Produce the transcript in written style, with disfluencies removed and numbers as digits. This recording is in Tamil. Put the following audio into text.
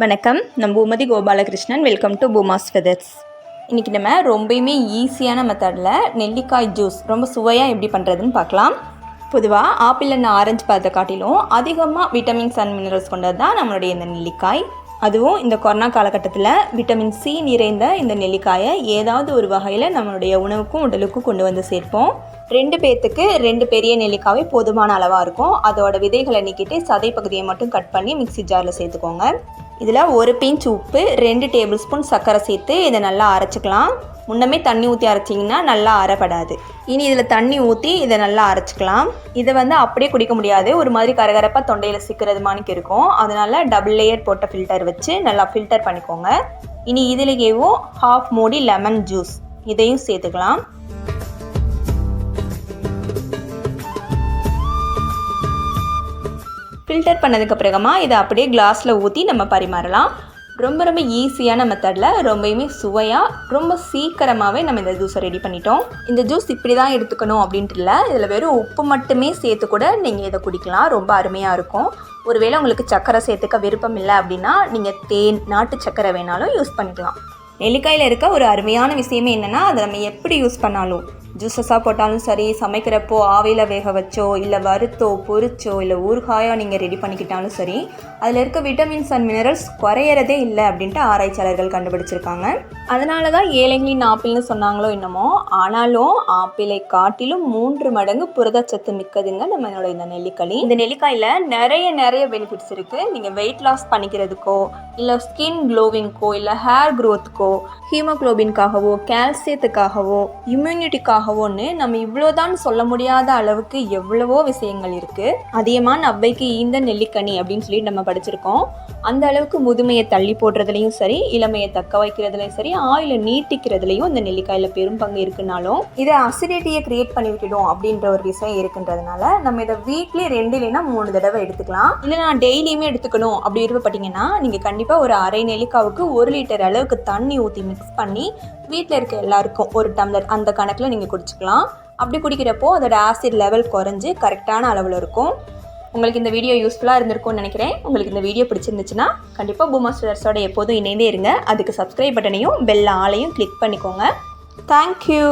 வணக்கம், நான் Poomathi Gopalakrishnan. Welcome to Poomas feathers. இன்றைக்கி நம்ம ரொம்பவுமே ஈஸியான மெத்தடில் நெல்லிக்காய் ஜூஸ் ரொம்ப சுவையாக எப்படி பண்ணுறதுன்னு பார்க்கலாம். பொதுவாக ஆப்பிள் அண்ட் ஆரஞ்சு பழத்தை காட்டிலும் அதிகமாக விட்டமின்ஸ் அண்ட் மினரல்ஸ் கொண்டது தான் நம்மளுடைய இந்த நெல்லிக்காய். அதுவும் இந்த கொரோனா காலகட்டத்தில் விட்டமின் சி நிறைந்த இந்த நெல்லிக்காயை ஏதாவது ஒரு வகையில் நம்மளுடைய உணவுக்கும் உடலுக்கும் கொண்டு வந்து சேர்ப்போம். 2 பேர்த்துக்கு 2 பெரிய நெல்லிக்காவே போதுமான அளவாக இருக்கும். அதோட விதைகளை நீக்கிட்டு சதை பகுதியை மட்டும் கட் பண்ணி மிக்ஸி ஜாரில் சேர்த்துக்கோங்க. இதில் 1 பிஞ்ச் உப்பு, 2 டேபிள் ஸ்பூன் சர்க்கரை சேர்த்து இதை நல்லா அரைச்சிக்கலாம். முன்னமே தண்ணி ஊற்றி அரைச்சிங்கன்னா நல்லா அரைப்படாது. இனி இதில் தண்ணி ஊற்றி இதை நல்லா அரைச்சிக்கலாம். இதை அப்படியே குடிக்க முடியாது, ஒரு மாதிரி கரகரப்பாக தொண்டையில் சிக்கிறது மாணிக்கு இருக்கும். அதனால் டபுள் லேயர் போட்ட ஃபில்டர் வச்சு நல்லா ஃபில்டர் பண்ணிக்கோங்க. இனி இதிலேயும் 1/2 மூடி லெமன் ஜூஸ் இதையும் சேர்த்துக்கலாம். ஃபில்டர் பண்ணதுக்கு அப்புறமா இதை அப்படியே கிளாஸில் ஊற்றி நம்ம பரிமாறலாம். ரொம்ப ஈஸியான மெத்தடில் ரொம்பவுமே சுவையாக ரொம்ப சீக்கிரமாகவே நம்ம இந்த ஜூஸை ரெடி பண்ணிட்டோம். இந்த ஜூஸ் இப்படி தான் எடுத்துக்கணும் அப்படின்ட்டு இல்லை, இதில் வெறும் உப்பு மட்டுமே சேர்த்து கூட நீங்கள் இதை குடிக்கலாம். ரொம்ப அருமையாக இருக்கும். ஒருவேளை உங்களுக்கு சர்க்கரை சேர்த்துக்க விருப்பம் இல்லை அப்படின்னா நீங்கள் தேன், நாட்டு சர்க்கரை வேணாலும் யூஸ் பண்ணிக்கலாம். நெல்லிக்காயில் இருக்க ஒரு அருமையான விஷயமே என்னென்னா, அதை நம்ம எப்படி யூஸ் பண்ணாலும், ஜூஸஸாக போட்டாலும் சரி, சமைக்கிறப்போ ஆவியில் வேக வச்சோ இல்லை வறுத்தோ பொரிச்சோ இல்லை ஊறுகாயோ நீங்கள் ரெடி பண்ணிக்கிட்டாலும் சரி, அதில் இருக்க விட்டமின்ஸ் அண்ட் மினரல்ஸ் குறையிறதே இல்லை அப்படின்ட்டு ஆராய்ச்சியாளர்கள் கண்டுபிடிச்சிருக்காங்க. அதனால தான் ஏழைகளின் ஆப்பிள்னு சொன்னாங்களோ என்னமோ. ஆனாலும் ஆப்பிளை காட்டிலும் 3 மடங்கு புரதச்சத்து மிக்கதுங்க நம்மளோட இந்த நெல்லிக்காய். இந்த நெல்லிக்காயில் நிறைய பெனிஃபிட்ஸ் இருக்குது. நீங்கள் வெயிட் லாஸ் பண்ணிக்கிறதுக்கோ இல்லை ஸ்கின் க்ளோவிங்க்கோ இல்லை ஹேர் க்ரோத்துக்கோ, ஹீமோக்ளோபின்காகவோ கால்சியத்துக்காகவோ இம்யூனிட்டிக்காகவோன்னு நம்ம இவ்வளோதான் சொல்ல முடியாத அளவுக்கு எவ்வளவோ விஷயங்கள் இருக்குது. அதிகமான அவ்வைக்கு ஈந்த நெல்லிக்கனி அப்படின்னு சொல்லிட்டு நம்ம படிச்சிருக்கோம். அந்த அளவுக்கு முதுமையை தள்ளி போடுறதுலையும் சரி, இளமையை தக்க வைக்கிறதுலையும் சரி, ஆயிலை நீட்டிக்கிறதுலையும் இந்த நெல்லிக்காயில் பெரும் பங்கு இருக்குனாலும் இதை அசிடிட்டியை கிரியேட் பண்ணி விட்டுடும் அப்படின்ற ஒரு விஷயம் இருக்குன்றதுனால நம்ம இதை வீக்லி 2 இல்லைன்னா 3 தடவை எடுத்துக்கலாம். இல்லை நான் டெய்லியுமே எடுத்துக்கணும் அப்படி விருப்பப்பட்டீங்கன்னா நீங்கள் கண்டிப்பாக ஒரு அரை நெல்லிக்காவுக்கு 1 லிட்டர் அளவுக்கு தண்ணி ஊற்றி மிக்ஸ் பண்ணி வீட்டில் இருக்க எல்லாருக்கும் 1 டம்ளர் அந்த கணக்கில் நீங்கள் குடிச்சிக்கலாம். அப்படி குடிக்கிறப்போ அதோட ஆசிட் லெவல் குறைஞ்சி கரெக்டான அளவில் இருக்கும். உங்களுக்கு இந்த வீடியோ யூஸ்ஃபுல்லாக இருந்திருக்கும்னு நினைக்கிறேன். உங்களுக்கு இந்த வீடியோ பிடிச்சிருந்துச்சுன்னா கண்டிப்பாக பூமாஸ் ஃபெதர்ஸோட எப்போதும் இணைந்தே இருங்க. அதுக்கு சப்ஸ்கிரைப் பட்டனையும் பெல் ஆளையும் கிளிக் பண்ணிக்கோங்க. தேங்க்யூ.